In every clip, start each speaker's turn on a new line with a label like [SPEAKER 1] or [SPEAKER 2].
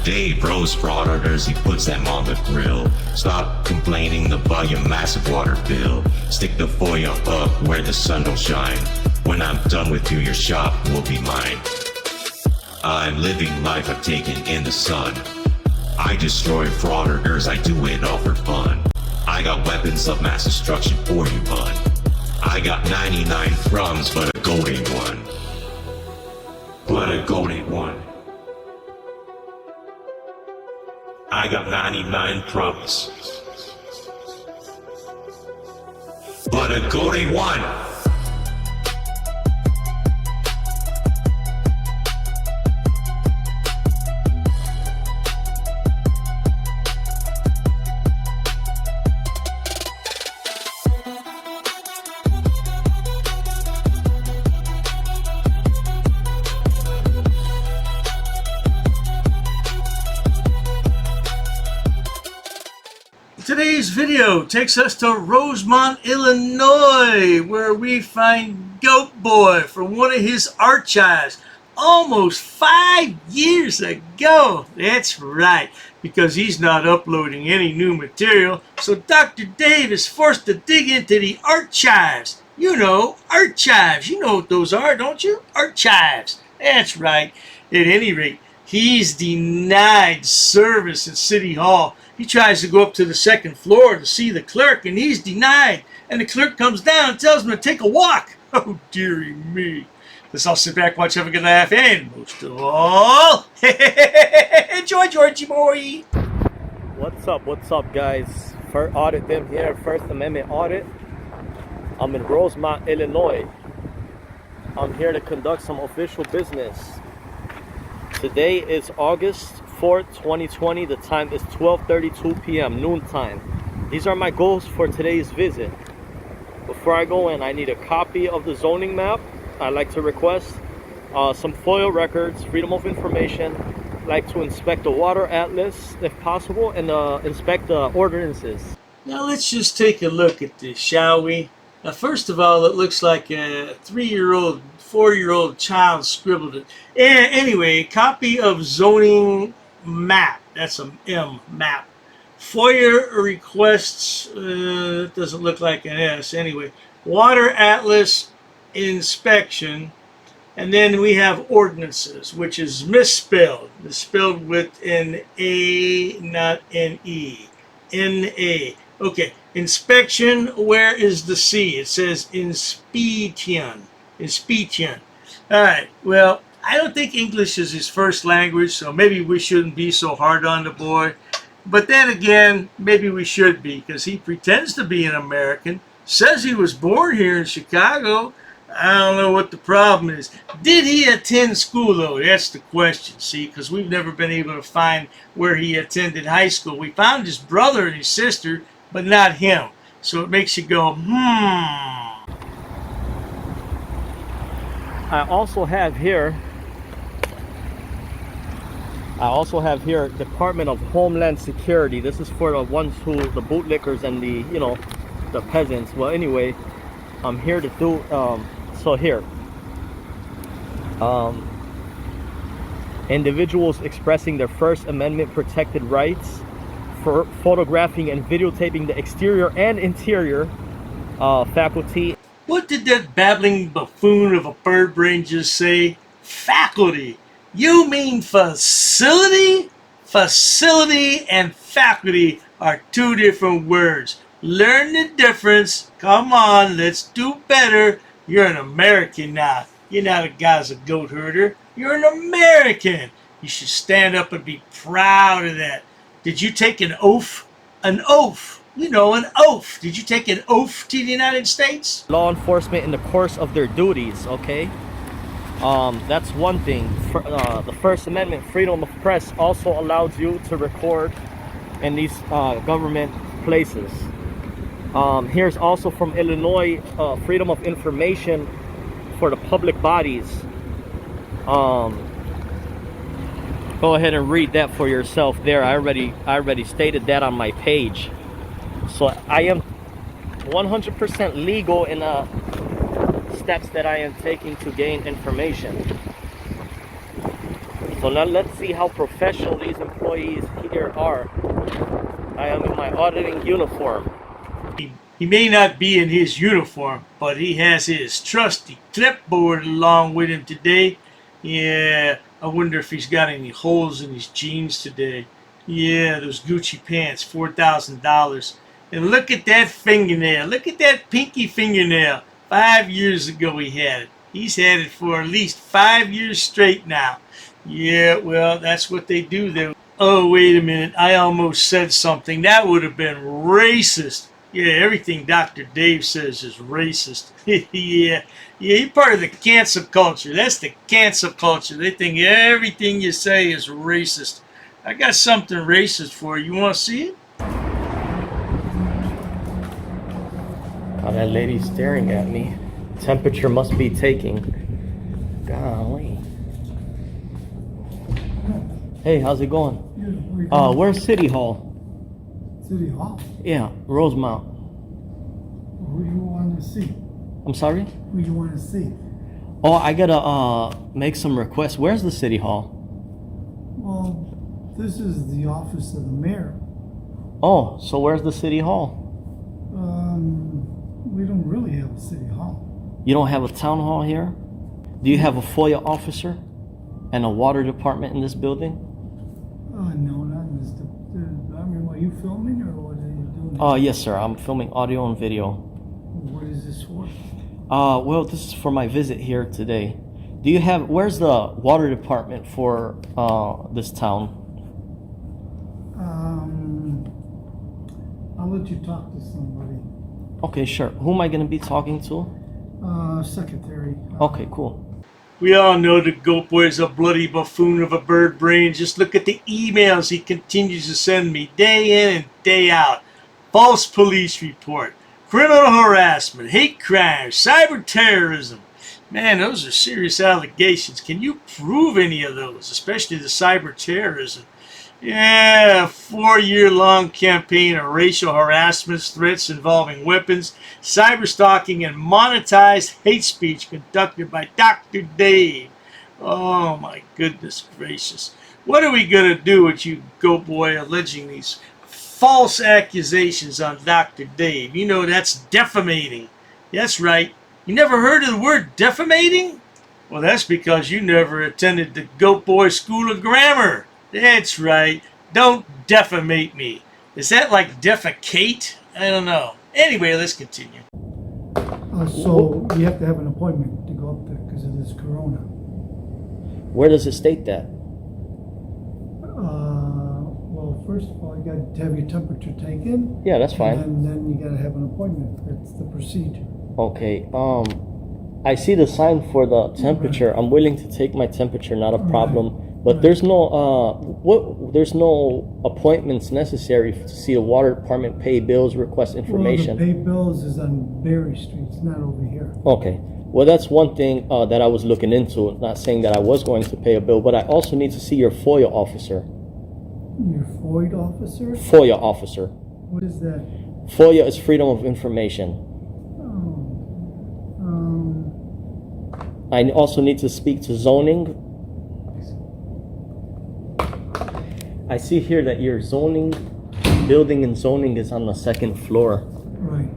[SPEAKER 1] Dave roast frauditors, he puts them on the grill. Stop complaining about your massive water bill. Stick the FOIA up where the sun don't shine. When I'm done with you, your shop will be mine. I'm living life I've taken in the sun. I destroy frauditors, I do it all for fun. I got weapons of mass destruction for you, bud. I got 99 crumbs, but a goat ain't one. But a goat ain't one. I got 99 crumbs, but a goat ain't one.
[SPEAKER 2] Today's video takes us to Rosemont, Illinois, where we find GoatBoy from one of his archives almost 5 years ago. That's right, because he's not uploading any new material, so Dr. Dave is forced to dig into the arch-chives. You know, arch-chives. You know what those are, don't you? Arch-chives. That's right. At any rate, he's denied service at City Hall. He tries to go up to the second floor to see the clerk, and he's denied. And the clerk comes down and tells him to take a walk. Oh, dearie me. Let's all sit back, watch, have a good laugh, and most of all, enjoy, Georgie boy.
[SPEAKER 3] What's up, guys? First audit them here, First Amendment audit. I'm in Rosemont, Illinois. I'm here to conduct some official business. Today is August 4th, 2020. The time is 12:32 p.m. noon time. These are my goals for today's visit. Before I go in, I need a copy of the zoning map. I'd like to request some FOIA records, freedom of information. I'd like to inspect the water atlas if possible, and inspect the ordinances.
[SPEAKER 2] Now let's just take a look at this, shall we? First of all, it looks like a 3-year-old, 4-year-old child scribbled it. Anyway, copy of zoning map. That's an M, map. FOIA requests, it doesn't look like an S. Anyway, water atlas inspection. And then we have ordinances, which is misspelled. Misspelled with an A, not an E. N-A. Okay, inspection, where is the C? It says inspection. Inspection. All right, well, I don't think English is his first language, so maybe we shouldn't be so hard on the boy. But then again, maybe we should be, because he pretends to be an American, says he was born here in Chicago. I don't know what the problem is. Did he attend school, though? That's the question, see, because we've never been able to find where he attended high school. We found his brother and his sister, but not him. So it makes you go,
[SPEAKER 3] I also have here Department of Homeland Security. This is for the ones who, the bootlickers and the, you know, the peasants. Well, anyway, I'm here to do, so here. Individuals expressing their First Amendment protected rights for photographing and videotaping the exterior and interior faculty.
[SPEAKER 2] What did that babbling buffoon of a bird brain just say? Faculty. You mean facility? Facility and faculty are two different words. Learn the difference. Come on, let's do better. You're an American now. You're not a Gaza goat herder. You're an American. You should stand up and be proud of that. Did you take an oath? An oath. You know, an oath. Did you take an oath to the United States?
[SPEAKER 3] Law enforcement in the course of their duties, okay? That's one thing. The First Amendment, freedom of press, also allows you to record in these government places. Here's also from Illinois, freedom of information for the public bodies. Go ahead and read that for yourself there. I already stated that on my page. So I am 100% legal in steps that I am taking to gain information. So now let's see how professional these employees here are. I am in my auditing uniform.
[SPEAKER 2] He may not be in his uniform, but he has his trusty clipboard along with him today. Yeah, I wonder if he's got any holes in his jeans today. Yeah, those Gucci pants, $4,000. And look at that fingernail. Look at that pinky fingernail. 5 years ago he had it. He's had it for at least 5 years straight now. Yeah, well, that's what they do there. Oh, wait a minute. I almost said something. That would have been racist. Yeah, everything Dr. Dave says is racist. Yeah, you're part of the cancel culture. That's the cancel culture. They think everything you say is racist. I got something racist for you. You want to see it?
[SPEAKER 3] Oh, that lady's staring at me. Temperature must be taking. Golly. Hey, how's it going? Where's City Hall?
[SPEAKER 4] City Hall?
[SPEAKER 3] Yeah, Rosemont.
[SPEAKER 4] Who do you want to see?
[SPEAKER 3] I'm sorry?
[SPEAKER 4] Who you want to see?
[SPEAKER 3] Oh, I gotta make some requests. Where's the City Hall?
[SPEAKER 4] Well, this is the office of the mayor.
[SPEAKER 3] Oh, so where's the City Hall?
[SPEAKER 4] We don't really have a city hall.
[SPEAKER 3] You don't have a town hall here? Do you have a FOIA officer and a water department in this building?
[SPEAKER 4] No, not in this. I mean, are you filming or what are you doing?
[SPEAKER 3] Oh, yes, sir. I'm filming audio and video.
[SPEAKER 4] What is this for?
[SPEAKER 3] Well, this is for my visit here today. Do you have, where's the water department for this town?
[SPEAKER 4] I'll let you talk to somebody.
[SPEAKER 3] Okay, sure. Who am I going to be talking to?
[SPEAKER 4] Secretary.
[SPEAKER 3] Okay, cool.
[SPEAKER 2] We all know the GoatBoy is a bloody buffoon of a bird brain. Just look at the emails he continues to send me day in and day out. False police report, criminal harassment, hate crimes, cyber terrorism. Man, those are serious allegations. Can you prove any of those, especially the cyber terrorism? Yeah, 4-year-long campaign of racial harassment threats involving weapons, cyber stalking, and monetized hate speech conducted by Dr. Dave. Oh my goodness gracious. What are we going to do with you, GoatBoy, alleging these false accusations on Dr. Dave? You know that's defamating. That's right. You never heard of the word defamating? Well, that's because you never attended the GoatBoy School of Grammar. That's right. Don't defamate me. Is that like defecate? I don't know. Anyway, let's continue.
[SPEAKER 4] So you have to have an appointment to go up there because of this corona.
[SPEAKER 3] Where does it state that?
[SPEAKER 4] Well, first of all, you got to have your temperature taken.
[SPEAKER 3] Yeah, that's fine.
[SPEAKER 4] And then you got to have an appointment. That's the procedure.
[SPEAKER 3] Okay. I see the sign for the temperature. I'm willing to take my temperature, not a problem. But there's no there's no appointments necessary to see the water department, pay bills, request information.
[SPEAKER 4] Well, the pay bills is on Berry Street. It's not over here.
[SPEAKER 3] Okay. Well, that's one thing that I was looking into. Not saying that I was going to pay a bill, but I also need to see your FOIA officer.
[SPEAKER 4] Your FOIA officer?
[SPEAKER 3] FOIA officer.
[SPEAKER 4] What is that?
[SPEAKER 3] FOIA is Freedom of Information. I also need to speak to zoning. I see here that your building and zoning is on the second floor.
[SPEAKER 4] Right.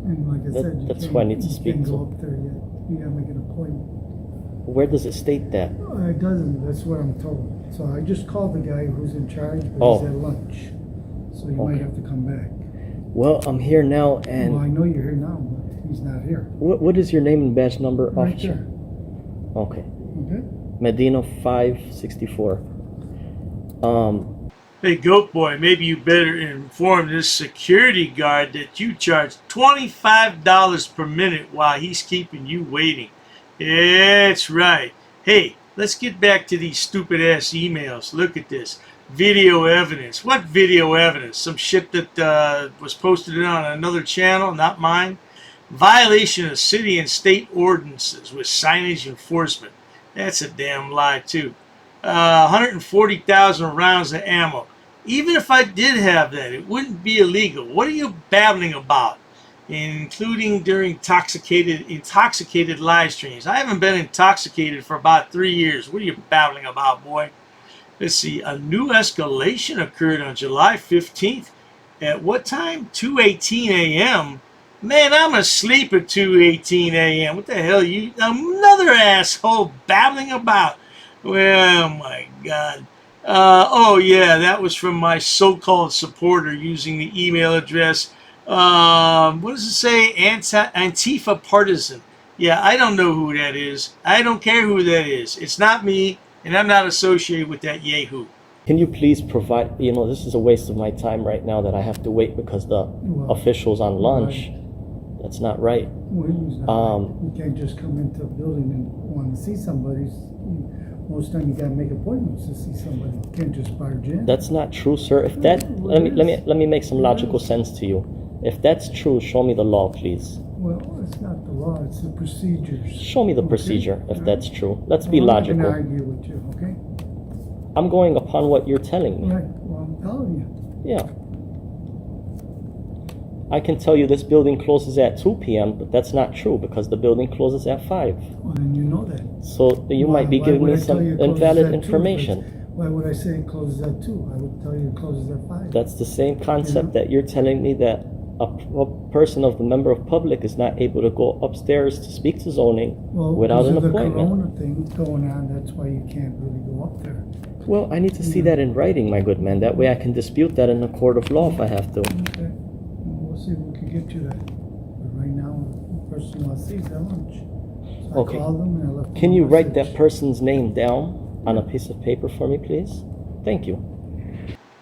[SPEAKER 4] And like I said,
[SPEAKER 3] that's who I need to speak
[SPEAKER 4] can't
[SPEAKER 3] to.
[SPEAKER 4] go up there yet. You gotta make an appointment.
[SPEAKER 3] Where does it state that?
[SPEAKER 4] It doesn't. That's what I'm told. So I just called the guy who's in charge, but he's at lunch. So you might have to come back.
[SPEAKER 3] Well, I'm here now, and
[SPEAKER 4] Well, I know you're here now, but he's not here.
[SPEAKER 3] what is your name and badge number,
[SPEAKER 4] Right
[SPEAKER 3] officer?
[SPEAKER 4] there.
[SPEAKER 3] Okay.
[SPEAKER 4] Okay?
[SPEAKER 3] Medina 564.
[SPEAKER 2] Hey, GoatBoy, maybe you better inform this security guard that you charge $25 per minute while he's keeping you waiting. That's right. Hey, let's get back to these stupid-ass emails. Look at this. Video evidence. What video evidence? Some shit that was posted on another channel, not mine? Violation of city and state ordinances with signage enforcement. That's a damn lie, too. 140,000 rounds of ammo. Even if I did have that, it wouldn't be illegal. What are you babbling about? including during intoxicated live streams. I haven't been intoxicated for about 3 years. What are you babbling about, boy? Let's see. A new escalation occurred on July 15th. At what time? 2:18 a.m. Man, I'm asleep at 2:18 a.m. What the hell you? Another asshole babbling about. Well, my God. Oh, yeah, that was from my so-called supporter using the email address. What does it say? Antifa partisan. Yeah, I don't know who that is. I don't care who that is. It's not me, and I'm not associated with that yahoo.
[SPEAKER 3] Can you please provide, this is a waste of my time right now that I have to wait because the official's on lunch. That's not right.
[SPEAKER 4] You can't just come into a building and want to see somebody. Most time you gotta make appointments to see somebody. You can't just barge in.
[SPEAKER 3] That's not true, sir. If that, let me make some logical sense to you. If that's true, show me the law, please.
[SPEAKER 4] Well, it's not the law, it's the procedures.
[SPEAKER 3] Show me the procedure, if that's true. Let's be logical.
[SPEAKER 4] I'm not gonna argue with you, okay?
[SPEAKER 3] I'm going upon what you're telling me.
[SPEAKER 4] Right, well, I'm telling you.
[SPEAKER 3] Yeah. I can tell you this building closes at 2 p.m., but that's not true because the building closes at 5.
[SPEAKER 4] Well, then you know that.
[SPEAKER 3] So you might be giving me some invalid information.
[SPEAKER 4] Why would I say it closes at 2? I would tell you it closes at 5.
[SPEAKER 3] That's the same concept that you're telling me that a person of the member of public is not able to go upstairs to speak to zoning without an appointment.
[SPEAKER 4] Well, because of the corona thing going on, that's why you can't really go up there.
[SPEAKER 3] Well, I need to see that in writing, my good man. That way I can dispute that in a court of law if I have to.
[SPEAKER 4] Okay. We'll see if we can get you that. But right now, the person wants to see is at lunch. So
[SPEAKER 3] Okay.
[SPEAKER 4] I called them and I left them
[SPEAKER 3] Can
[SPEAKER 4] a
[SPEAKER 3] you write
[SPEAKER 4] message.
[SPEAKER 3] that person's name down on a piece of paper for me, please? Thank you.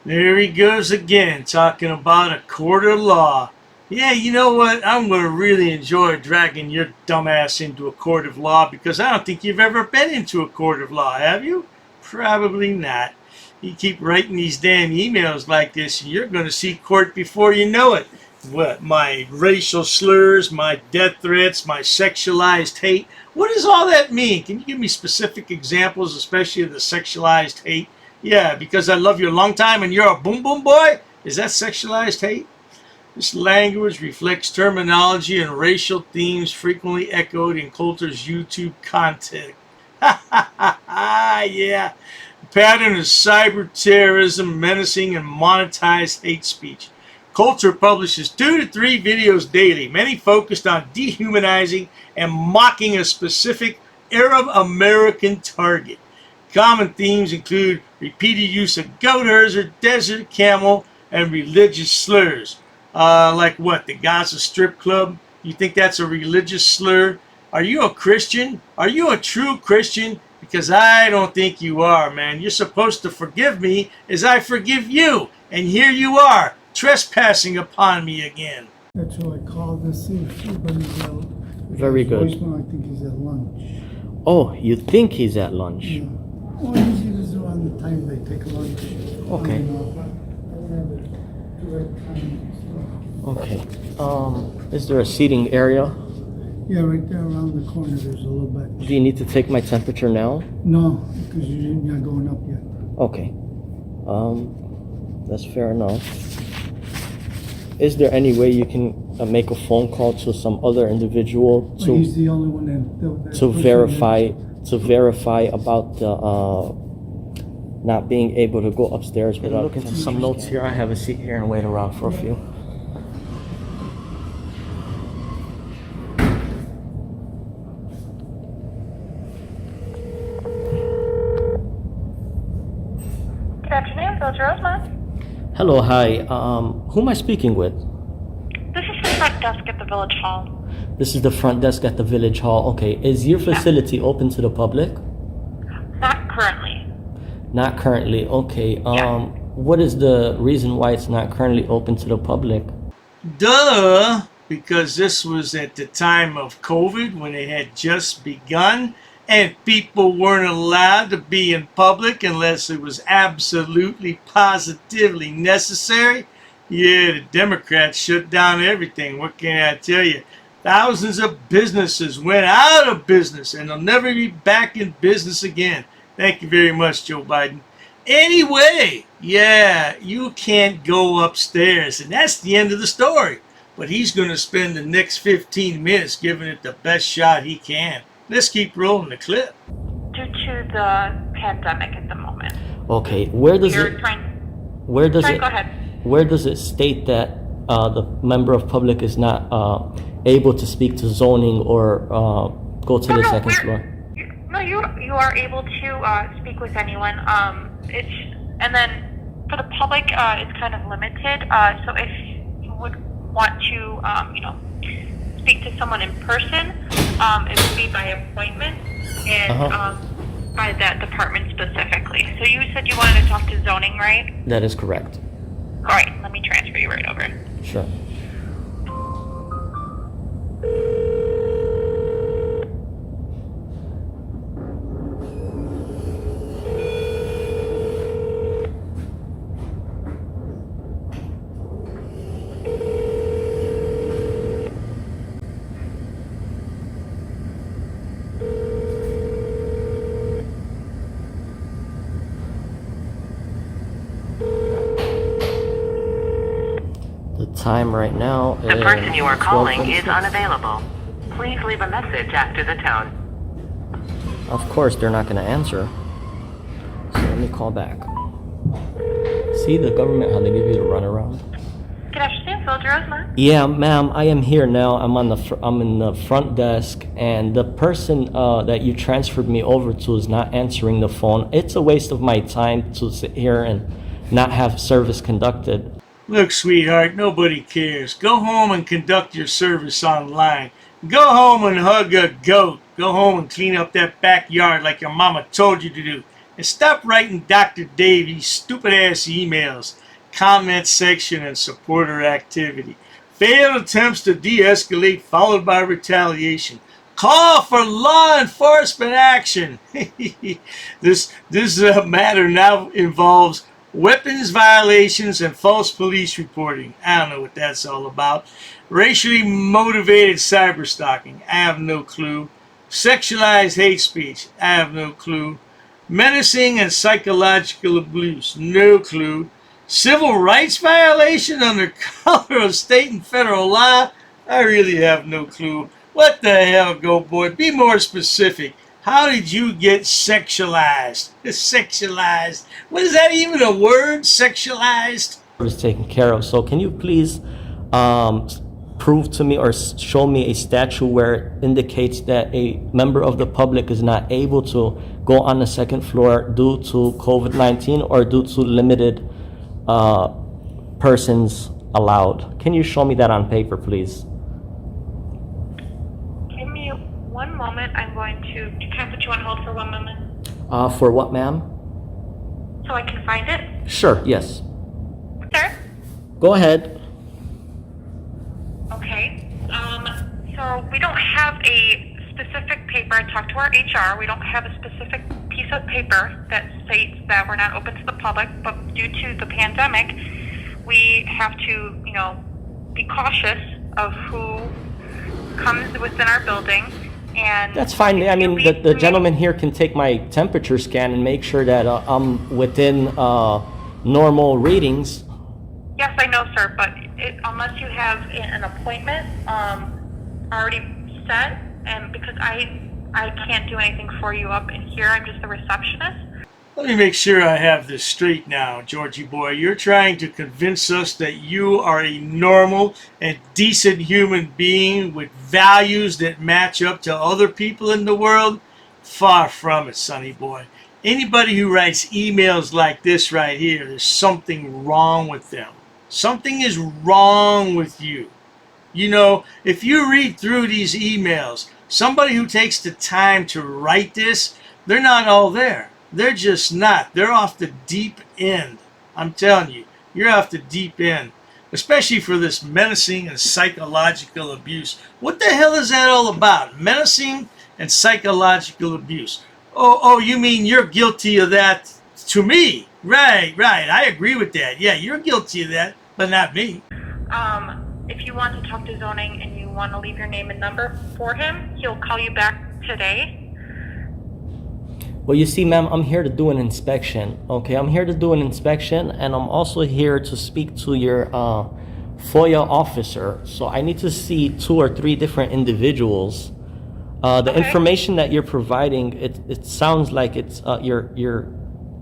[SPEAKER 2] There he goes again, talking about a court of law. Yeah, you know what? I'm going to really enjoy dragging your dumbass into a court of law because I don't think you've ever been into a court of law, have you? Probably not. You keep writing these damn emails like this and you're going to see court before you know it. What? My racial slurs, my death threats, my sexualized hate. What does all that mean? Can you give me specific examples, especially of the sexualized hate? Yeah, because I love you a long time and you're a boom boom boy? Is that sexualized hate? This language reflects terminology and racial themes frequently echoed in Coulter's YouTube content. Ha ha ha ha, yeah. Pattern of cyber terrorism, menacing, and monetized hate speech. Coulter publishes 2 to 3 videos daily, many focused on dehumanizing and mocking a specific Arab American target. Common themes include repeated use of goat herder, desert camel, and religious slurs. Like what? The Gaza Strip Club? You think that's a religious slur? Are you a Christian? Are you a true Christian? Because I don't think you are, man. You're supposed to forgive me as I forgive you. And here you are, trespassing upon me again.
[SPEAKER 4] That's why I called to see if anybody's out.
[SPEAKER 3] Very good.
[SPEAKER 4] Voicemail, I think he's at lunch.
[SPEAKER 3] Oh, you think he's at lunch?
[SPEAKER 4] Yeah. Well, usually this is around the time they take lunch.
[SPEAKER 3] Okay.
[SPEAKER 4] I don't know, but I don't have the correct time. So.
[SPEAKER 3] Okay. Is there a seating area?
[SPEAKER 4] Yeah, right there around the corner, there's a little bit.
[SPEAKER 3] Do you need to take my temperature now?
[SPEAKER 4] No, because you're not going up yet.
[SPEAKER 3] Okay. That's fair enough. Is there any way you can make a phone call to some other individual
[SPEAKER 4] But he's the only one that
[SPEAKER 3] to verify about the not being able to go upstairs without look into some notes here. I have a seat here and wait around for a few.
[SPEAKER 5] Good afternoon, Village Rosemont.
[SPEAKER 3] Hello, hi. Who am I speaking with?
[SPEAKER 5] This is the front desk at the Village Hall.
[SPEAKER 3] This is the front desk at the Village Hall. Okay, is your facility open to the public?
[SPEAKER 5] Not currently.
[SPEAKER 3] Not currently. Okay. What is the reason why it's not currently open to the public?
[SPEAKER 2] Duh! Because this was at the time of COVID when it had just begun and people weren't allowed to be in public unless it was absolutely positively necessary. Yeah, the Democrats shut down everything. What can I tell you? Thousands of businesses went out of business and they'll never be back in business again. Thank you very much, Joe Biden. Anyway, yeah, you can't go upstairs, and that's the end of the story. but he's going to spend the next 15 minutes giving it the best shot he can. Let's keep rolling the clip.
[SPEAKER 5] Due to the pandemic at the moment.
[SPEAKER 3] Okay, where does
[SPEAKER 5] You're
[SPEAKER 3] it
[SPEAKER 5] trying.
[SPEAKER 3] where does
[SPEAKER 5] Sorry,
[SPEAKER 3] it
[SPEAKER 5] go ahead.
[SPEAKER 3] where does it state that the member of public is not able to speak to zoning or go to the second floor?
[SPEAKER 5] No, you are able to speak with anyone. And then for the public, it's kind of limited. So if you would want to, speak to someone in person, it would be by appointment and by that department specifically. So you said you wanted to talk to zoning, right?
[SPEAKER 3] That is correct.
[SPEAKER 5] All right, let me transfer you right over.
[SPEAKER 3] Sure. The time right now is
[SPEAKER 6] The person you are calling is
[SPEAKER 3] 12:46.
[SPEAKER 6] unavailable. Please leave a message after the tone.
[SPEAKER 3] Of course, they're not going to answer. So let me call back. See the government, how they give you the runaround?
[SPEAKER 5] Good afternoon, Soldier Rosemont.
[SPEAKER 3] Yeah, ma'am, I am here now. I'm in the front desk, and the person that you transferred me over to is not answering the phone. It's a waste of my time to sit here and not have service conducted.
[SPEAKER 2] Look, sweetheart, nobody cares. Go home and conduct your service online. Go home and hug a goat. Go home and clean up that backyard like your mama told you to do. And stop writing Dr. Dave these stupid-ass emails. Comment section and supporter activity. Failed attempts to de-escalate followed by retaliation. Call for law enforcement action. This matter now involves weapons violations and false police reporting. I don't know what that's all about. Racially motivated cyber stalking. I have no clue. Sexualized hate speech. I have no clue. Menacing and psychological abuse. No clue. Civil rights violation under color of state and federal law. I really have no clue. What the hell, GoatBoy? Be more specific. How did you get sexualized? Sexualized. What is that even a word? Sexualized?
[SPEAKER 3] Is taken care of. So can you please prove to me or show me a statute where it indicates that a member of the public is not able to go on the second floor due to COVID-19 or due to limited persons allowed? Can you show me that on paper, please?
[SPEAKER 5] Give me one moment. I'm going to. Can I put you on hold for 1 moment?
[SPEAKER 3] For what, ma'am?
[SPEAKER 5] So I can find it?
[SPEAKER 3] Sure, yes.
[SPEAKER 5] Sir?
[SPEAKER 3] Go ahead.
[SPEAKER 5] Okay. So we don't have a specific paper. I talked to our HR. We don't have a specific piece of paper that states that we're not open to the public, but due to the pandemic, we have to, be cautious of who comes within our building. And
[SPEAKER 3] That's fine. I mean, the gentleman here can take my temperature scan and make sure that I'm within normal readings.
[SPEAKER 5] Yes, I know, sir, but unless you have an appointment already set, and because I can't do anything for you up in here, I'm just a receptionist.
[SPEAKER 2] Let me make sure I have this straight now, Georgie boy. You're trying to convince us that you are a normal and decent human being with values that match up to other people in the world? Far from it, sonny boy. Anybody who writes emails like this right here, there's something wrong with them. Something is wrong with you. If you read through these emails, somebody who takes the time to write this, they're not all there. They're just not. They're off the deep end. I'm telling you, you're off the deep end. Especially for this menacing and psychological abuse. What the hell is that all about? Menacing and psychological abuse. Oh, you mean you're guilty of that to me? Right. I agree with that. Yeah, you're guilty of that, but not me.
[SPEAKER 5] If you want to talk to zoning and you want to leave your name and number for him, he'll call you back today.
[SPEAKER 3] Well, you see, ma'am, I'm here to do an inspection. Okay, I'm here to do an inspection, and I'm also here to speak to your FOIA officer. So I need to see 2 or 3 different individuals. The information that you're providing, it sounds like it's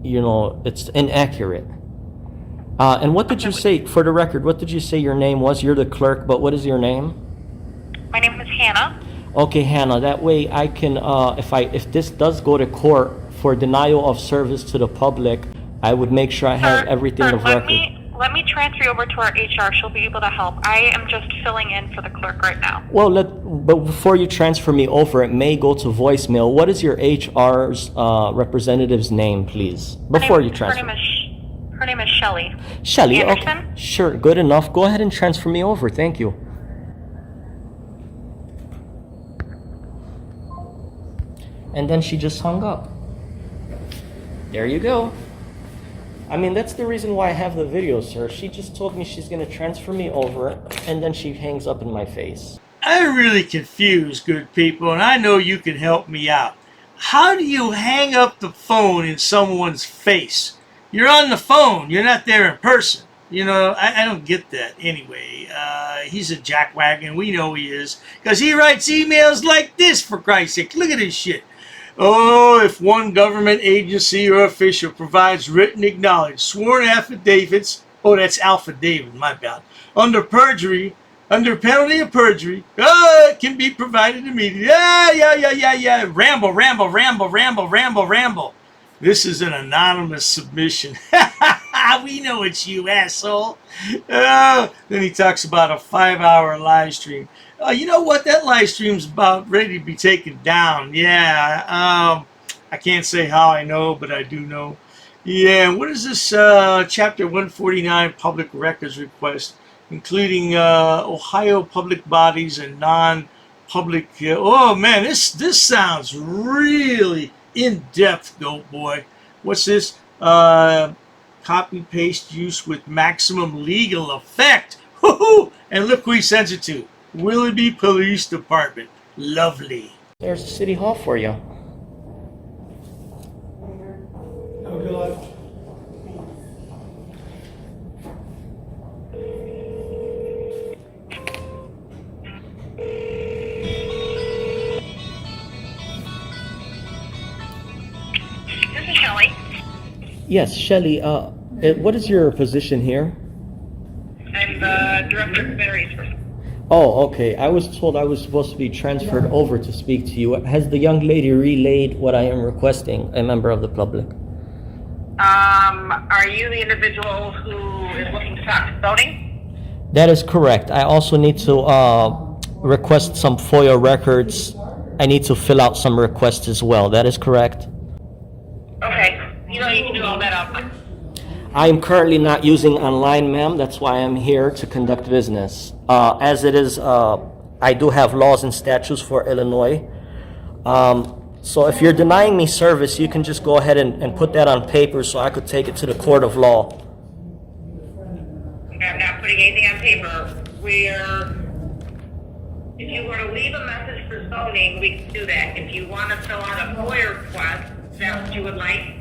[SPEAKER 3] it's inaccurate. And what did you say, for the record, what did you say your name was? You're the clerk, but what is your name?
[SPEAKER 5] My name is Hannah.
[SPEAKER 3] Okay, Hannah, that way I can, if this does go to court for denial of service to the public, I would make sure I have everything of record.
[SPEAKER 5] Let me transfer you over to our HR. She'll be able to help. I am just filling in for the clerk right now.
[SPEAKER 3] Well, but before you transfer me over, it may go to voicemail. What is your HR's representative's name, please? Before you transfer.
[SPEAKER 5] Her name is Shelly.
[SPEAKER 3] Shelly,
[SPEAKER 5] Anderson?
[SPEAKER 3] okay. Sure, good enough. Go ahead and transfer me over. Thank you. And then she just hung up. There you go. I mean, that's the reason why I have the video, sir. She just told me she's going to transfer me over, and then she hangs up in my face.
[SPEAKER 2] I'm really confused, good people, and I know you can help me out. How do you hang up the phone in someone's face? You're on the phone. You're not there in person. You know, I don't get that. Anyway, he's a jackwagon. We know he is. Because he writes emails like this, for Christ's sake. Look at this shit. Oh, if one government agency or official provides written acknowledged sworn affidavits, oh, that's affidavit, my bad, under perjury, under penalty of perjury, it can be provided immediately. Yeah. Ramble. This is an anonymous submission. We know it's you, asshole. Then he talks about a 5-hour live stream. You know what? That live stream's about ready to be taken down. Yeah. I can't say how I know, but I do know. Yeah. What is this? Chapter 149 public records request, including Ohio public bodies and non-public. Oh man, this sounds really in-depth, GoatBoy. What's this? Copy paste use with maximum legal effect. Woohoo! And look who he sends it to. Willoughby Police Department. Lovely.
[SPEAKER 3] There's the City Hall for you.
[SPEAKER 4] Oh, good luck.
[SPEAKER 5] This is Shelly.
[SPEAKER 3] Yes, Shelly, what is your position here?
[SPEAKER 5] I'm the director of human resources.
[SPEAKER 3] Oh, okay. I was told I was supposed to be transferred over to speak to you. Has the young lady relayed what I am requesting, a member of the public?
[SPEAKER 5] Are you the individual who is looking to talk zoning?
[SPEAKER 3] That is correct. I also need to request some FOIA records. I need to fill out some requests as well. That is correct.
[SPEAKER 5] Okay. You know you can do all that online.
[SPEAKER 3] I am currently not using online, ma'am. That's why I'm here to conduct business. As it is, I do have laws and statutes for Illinois. So if you're denying me service, you can just go ahead and put that on paper so I could take it to the court of law.
[SPEAKER 5] I'm not putting anything on paper. If you were to leave a message for zoning, we can do that. If you want to fill out a FOIA request, is that what you would like?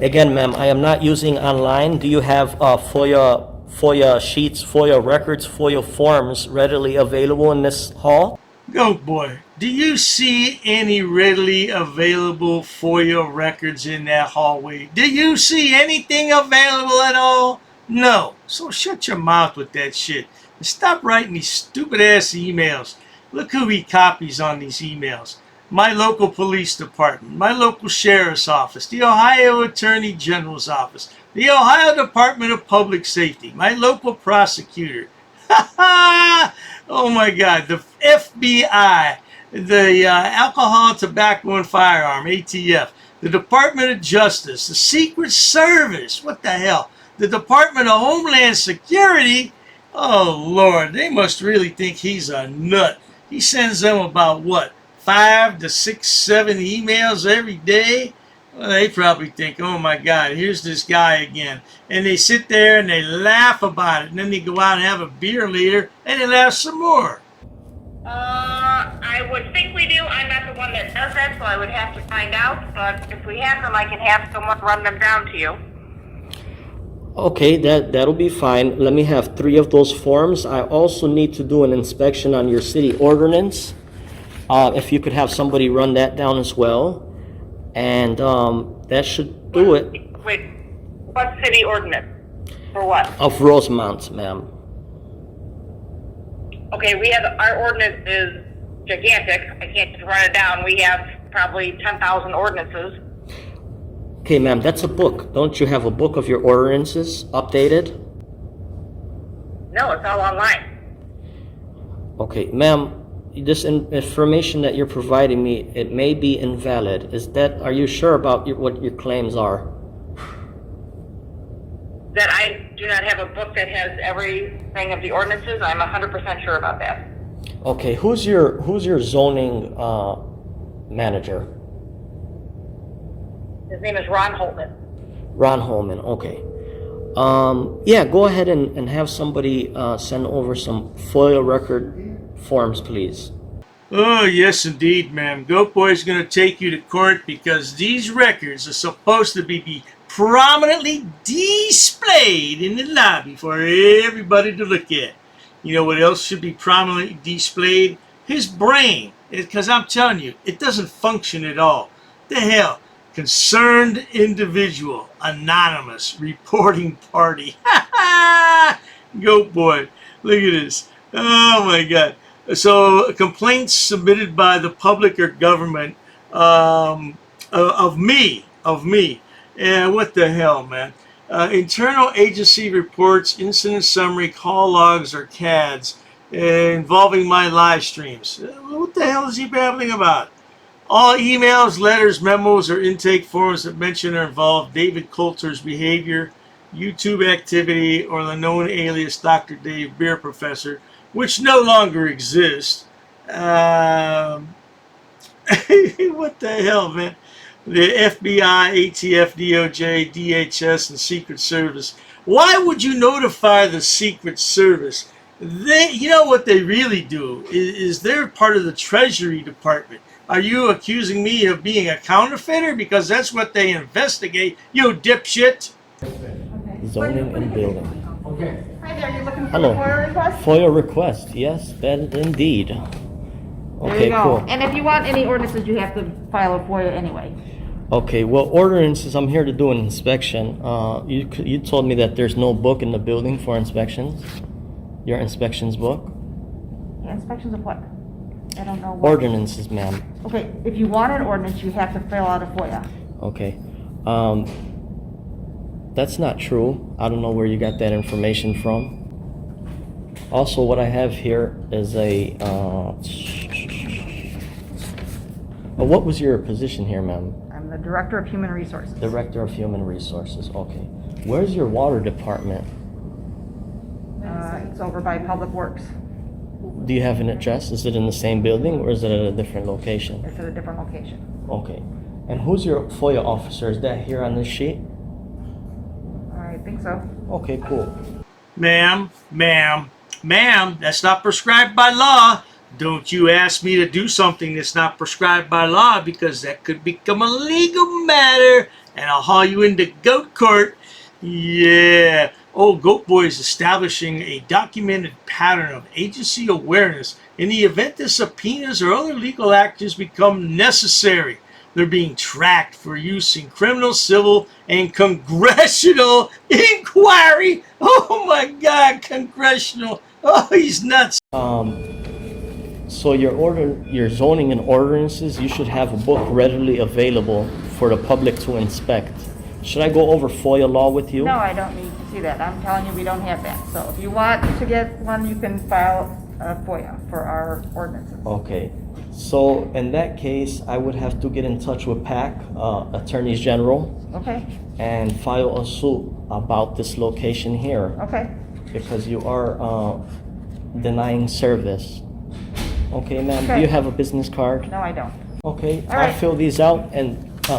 [SPEAKER 3] Again, ma'am, I am not using online. Do you have FOIA sheets, FOIA records, FOIA forms readily available in this hall?
[SPEAKER 2] GoatBoy, do you see any readily available FOIA records in that hallway? Do you see anything available at all? No. So shut your mouth with that shit. And stop writing these stupid ass emails. Look who he copies on these emails. My local police department, my local sheriff's office, the Ohio Attorney General's office, the Ohio Department of Public Safety, my local prosecutor. Oh my God, the FBI, the Alcohol, Tobacco, and Firearm, ATF, the Department of Justice, the Secret Service, what the hell, the Department of Homeland Security. Oh Lord, they must really think he's a nut. He sends them about what? 5 to 6, 7 emails every day. Well, they probably think, oh my God, here's this guy again. And they sit there and they laugh about it. And then they go out and have a beer later and they laugh some more.
[SPEAKER 5] I would think we do. I'm not the one that does that, so I would have to find out. But if we have them, I can have someone run them down to you.
[SPEAKER 3] Okay, that'll be fine. Let me have 3 of those forms. I also need to do an inspection on your city ordinance. If you could have somebody run that down as well. And that should do it.
[SPEAKER 6] Wait, what city ordinance? For what?
[SPEAKER 3] Of Rosemont, ma'am.
[SPEAKER 6] Okay, we have, our ordinance is gigantic. I can't just run it down. We have probably 10,000 ordinances.
[SPEAKER 3] Okay, ma'am, that's a book. Don't you have a book of your ordinances updated?
[SPEAKER 6] No, it's all online.
[SPEAKER 3] Okay, ma'am, this information that you're providing me, it may be invalid. Are you sure about what your claims are?
[SPEAKER 6] That I do not have a book that has everything of the ordinances. I'm 100% sure about that.
[SPEAKER 3] Okay, who's your zoning manager?
[SPEAKER 6] His name is Ron Holman.
[SPEAKER 3] Ron Holman, okay. Yeah, go ahead and have somebody send over some FOIA record forms, please.
[SPEAKER 2] Oh, yes, indeed, ma'am. GoatBoy's going to take you to court because these records are supposed to be prominently displayed in the lobby for everybody to look at. You know what else should be prominently displayed? His brain. Because I'm telling you, it doesn't function at all. The hell? Concerned individual, anonymous, reporting party. GoatBoy, look at this. Oh my God. So complaints submitted by the public or government of me. And what the hell, man? Internal agency reports, incident summary, call logs, or CADs involving my live streams. What the hell is he babbling about? All emails, letters, memos, or intake forms that mention or involve David Coulter's behavior, YouTube activity, or the known alias Dr. Dave Beer Professor, which no longer exists. What the hell, man? The FBI, ATF, DOJ, DHS, and Secret Service. Why would you notify the Secret Service? You know what they really do is they're part of the Treasury Department. Are you accusing me of being a counterfeiter? Because that's what they investigate, you dipshit.
[SPEAKER 3] Zoning and building.
[SPEAKER 4] Okay.
[SPEAKER 7] Hi there, you're looking for
[SPEAKER 3] Hello.
[SPEAKER 7] a FOIA request?
[SPEAKER 3] FOIA request, yes, that indeed.
[SPEAKER 7] There
[SPEAKER 3] Okay,
[SPEAKER 7] you go.
[SPEAKER 3] cool.
[SPEAKER 7] And if you want any ordinances, you have to file a FOIA anyway.
[SPEAKER 3] Okay, well, ordinances, I'm here to do an inspection. You told me that there's no book in the building for inspections. Your inspections book?
[SPEAKER 7] Yeah, inspections of what? I don't know what.
[SPEAKER 3] Ordinances, ma'am.
[SPEAKER 7] Okay, if you want an ordinance, you have to fill out a FOIA.
[SPEAKER 3] Okay. That's not true. I don't know where you got that information from. Also, what I have here is what was your position here, ma'am?
[SPEAKER 7] I'm the Director of Human Resources.
[SPEAKER 3] Director of Human Resources, okay. Where's your water department?
[SPEAKER 7] It's over by Public Works.
[SPEAKER 3] Do you have an address? Is it in the same building or is it at a different location?
[SPEAKER 7] It's at a different location.
[SPEAKER 3] Okay. And who's your FOIA officer? Is that here on this sheet?
[SPEAKER 7] I think so.
[SPEAKER 3] Okay, cool.
[SPEAKER 2] Ma'am, that's not prescribed by law. Don't you ask me to do something that's not prescribed by law because that could become a legal matter and I'll haul you into goat court. Yeah. Oh, GoatBoy is establishing a documented pattern of agency awareness in the event that subpoenas or other legal actions become necessary. They're being tracked for use in criminal, civil, and congressional inquiry. Oh my God, congressional. Oh, he's nuts.
[SPEAKER 3] So your zoning and ordinances, you should have a book readily available for the public to inspect. Should I go over FOIA law with you?
[SPEAKER 7] No, I don't need to see that. I'm telling you, we don't have that. So if you want to get one, you can file a FOIA for our ordinances.
[SPEAKER 3] Okay. So in that case, I would have to get in touch with PAC, Attorneys General,
[SPEAKER 7] Okay,
[SPEAKER 3] and file a suit about this location here
[SPEAKER 7] okay.
[SPEAKER 3] because you are denying service. Okay, ma'am, do
[SPEAKER 7] Okay.
[SPEAKER 3] you have a business card?
[SPEAKER 7] No, I don't.
[SPEAKER 3] Okay,
[SPEAKER 7] All
[SPEAKER 3] I'll
[SPEAKER 7] right.
[SPEAKER 3] fill these out and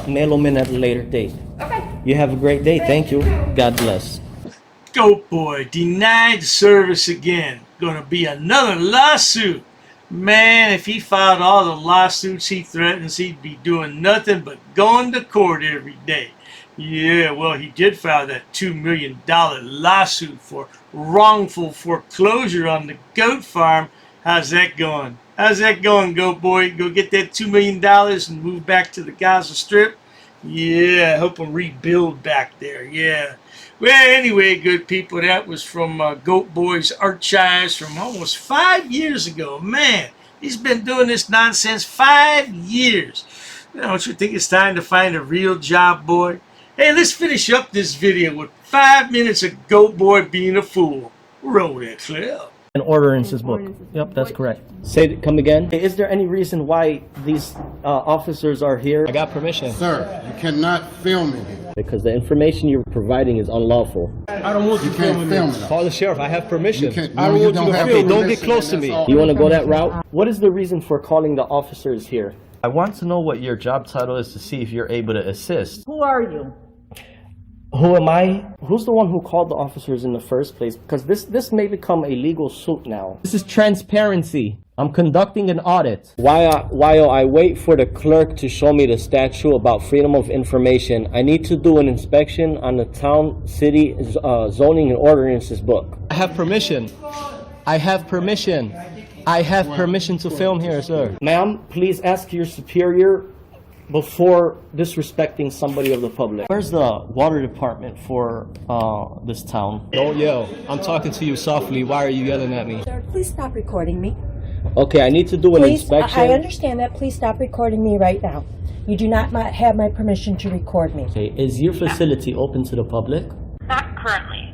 [SPEAKER 3] mail them in at a later date.
[SPEAKER 7] Okay.
[SPEAKER 3] You have a great day. Thank you. God bless.
[SPEAKER 2] GoatBoy denied service again. Gonna be another lawsuit. Man, if he filed all the lawsuits he threatens, he'd be doing nothing but going to court every day. Yeah, well, he did file that $2 million lawsuit for wrongful foreclosure on the goat farm. How's that going? How's that going, Goat Boy? Go get that $2 million and move back to the Gaza Strip? Yeah, help them rebuild back there. Yeah. Well, anyway, good people, that was from Goat Boy's arch-chives from almost 5 years ago. Man, he's been doing this nonsense 5 years. Don't you think it's time to find a real job, boy? Hey, let's finish up this video with 5 minutes of Goat Boy being a fool. Roll that clip.
[SPEAKER 3] An ordinances book. Yep, that's correct. Come again. Is there any reason why these officers are here? I got permission.
[SPEAKER 8] Sir, you cannot film in here.
[SPEAKER 3] Because the information you're providing is unlawful.
[SPEAKER 8] I don't want you filming it.
[SPEAKER 3] Call the sheriff. I have permission.
[SPEAKER 8] I don't want you to film.
[SPEAKER 3] Don't get close to me. You want to go that route? What is the reason for calling the officers here? I want to know what your job title is to see if you're able to assist.
[SPEAKER 9] Who are you?
[SPEAKER 3] Who am I? Who's the one who called the officers in the first place? Because this may become a legal suit now. This is transparency. I'm conducting an audit. While I wait for the clerk to show me the statute about freedom of information, I need to do an inspection on the town, city, zoning and ordinances book. I have permission. I have permission. I have permission to film here, sir. Ma'am, please ask your superior before disrespecting somebody of the public. Where's the water department for this town? Don't yell. I'm talking to you softly. Why are you yelling at me?
[SPEAKER 9] Sir, please stop recording me.
[SPEAKER 3] Okay, I need to do an inspection.
[SPEAKER 9] I understand that. Please stop recording me right now. You do not have my permission to record me.
[SPEAKER 3] Okay, is your facility open to the public?
[SPEAKER 5] Not currently.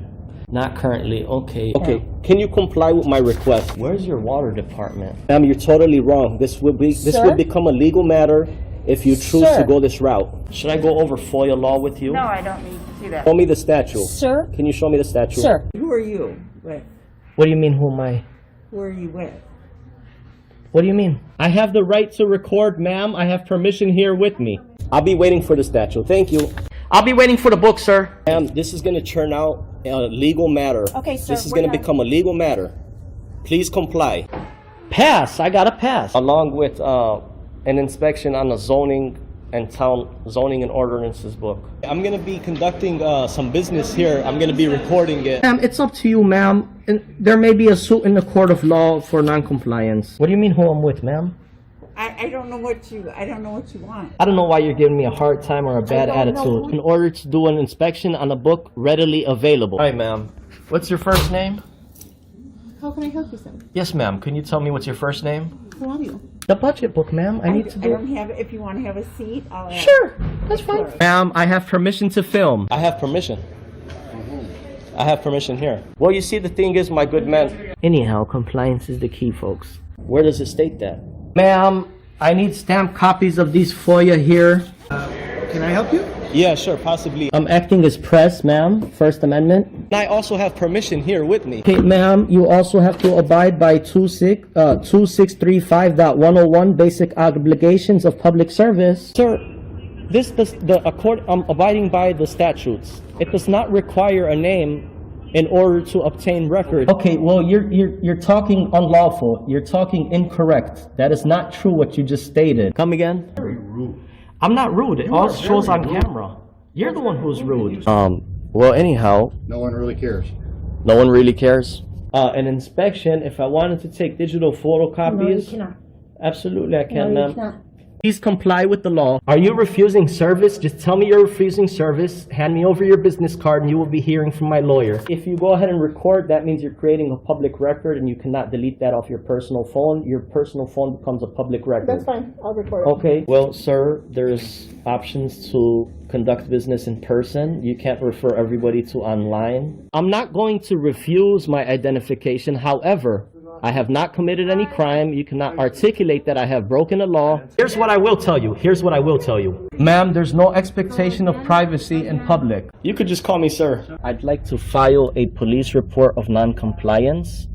[SPEAKER 3] Not currently, okay. Okay, can you comply with my request? Where's your water department? Ma'am, you're totally wrong. This will become a legal matter if you choose to go this route. Should I go over FOIA law with you?
[SPEAKER 7] No, I don't need to see that.
[SPEAKER 3] Show me the statute.
[SPEAKER 9] Sir?
[SPEAKER 3] Can you show me the statute?
[SPEAKER 9] Sir.
[SPEAKER 10] Who are you with?
[SPEAKER 3] What do you mean, who am I?
[SPEAKER 10] Who are you with?
[SPEAKER 3] What do you mean? I have the right to record, ma'am. I have permission here with me. I'll be waiting for the statute. Thank you. I'll be waiting for the book, sir. Ma'am, this is going to turn out a legal matter.
[SPEAKER 9] Okay, sir.
[SPEAKER 3] This is going to become a legal matter. Please comply. Pass. I got a pass. Along with an inspection on the zoning and town zoning and ordinances book. I'm going to be conducting some business here. I'm going to be recording it. Ma'am, it's up to you, ma'am. And there may be a suit in the court of law for non-compliance. What do you mean who I'm with, ma'am?
[SPEAKER 10] I don't know what you want.
[SPEAKER 3] I don't know why you're giving me a hard time or a bad attitude. In order to do an inspection on a book readily available. All right, ma'am. What's your first name?
[SPEAKER 10] How can I help you, sir?
[SPEAKER 3] Yes, ma'am. Can you tell me what's your first name?
[SPEAKER 10] Who are you?
[SPEAKER 3] The budget book, ma'am. I need to do.
[SPEAKER 10] I don't have. If you want to have a seat, I'll ask.
[SPEAKER 3] Sure, that's fine. Ma'am, I have permission to film. I have permission. I have permission here. Well, you see, the thing is, my good man. Anyhow, compliance is the key, folks. Where does it state that? Ma'am, I need stamped copies of these FOIA here.
[SPEAKER 4] Can I help you?
[SPEAKER 3] Yeah, sure, possibly. I'm acting as press, ma'am. First Amendment. And I also have permission here with me. Okay, ma'am, you also have to abide by 2635.101 basic obligations of public service. Sir, I'm abiding by the statutes. It does not require a name in order to obtain record. Okay, well, you're talking unlawful. You're talking incorrect. That is not true what you just stated. Come again? Very rude. I'm not rude. It all shows on camera. You're the one who's rude. Well, anyhow.
[SPEAKER 8] No one really cares.
[SPEAKER 3] No one really cares? An inspection, if I wanted to take digital photocopies.
[SPEAKER 9] No, you cannot.
[SPEAKER 3] Absolutely, I can,
[SPEAKER 9] No,
[SPEAKER 3] ma'am.
[SPEAKER 9] you cannot.
[SPEAKER 3] Please comply with the law. Are you refusing service? Just tell me you're refusing service. Hand me over your business card and you will be hearing from my lawyer. If you go ahead and record, that means you're creating a public record and you cannot delete that off your personal phone. Your personal phone becomes a public record.
[SPEAKER 9] That's fine. I'll record it.
[SPEAKER 3] Okay. Well, sir, there's options to conduct business in person. You can't refer everybody to online. I'm not going to refuse my identification. However, I have not committed any crime. You cannot articulate that I have broken a law. Here's what I will tell you. Here's what I will tell you. Ma'am, there's no expectation of privacy in public. You could just call me sir. I'd like to file a police report of non-compliance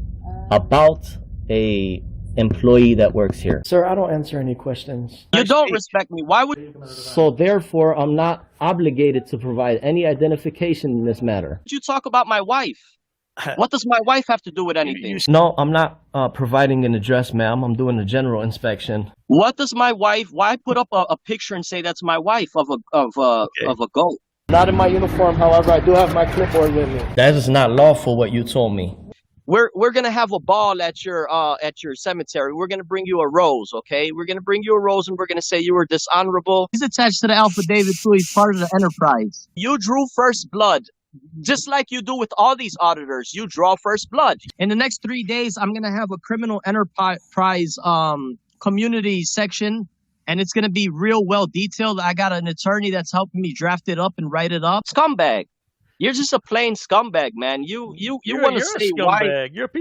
[SPEAKER 3] about a employee that works here. Sir, I don't answer any questions.
[SPEAKER 11] You don't respect me. Why would
[SPEAKER 3] So therefore, I'm not obligated to provide any identification in this matter.
[SPEAKER 11] you talk about my wife? What does my wife have to do with anything?
[SPEAKER 3] No, I'm not providing an address, ma'am. I'm doing a general inspection.
[SPEAKER 11] What does my wife? Why put up a picture and say that's my wife of a goat?
[SPEAKER 3] Not in my uniform, however, I do have my clipboard with me. That is not lawful, what you told me.
[SPEAKER 11] We're gonna have a ball at your cemetery. We're gonna bring you a rose, okay? We're gonna bring you a rose, and we're gonna say you were dishonorable. He's attached to the affidavit too. He's part of the enterprise. You drew first blood, just like you do with all these auditors. You draw first blood. In the next 3 days, I'm gonna have a criminal enterprise community section, and it's gonna be real well detailed. I got an attorney that's helping me draft it up and write it up. Scumbag. You're just a plain scumbag, man. You want to say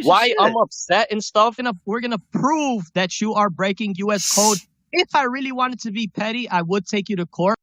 [SPEAKER 11] why I'm upset and stuff. We're gonna prove that you are breaking U.S. code. If I really wanted to be petty, I would take you to court.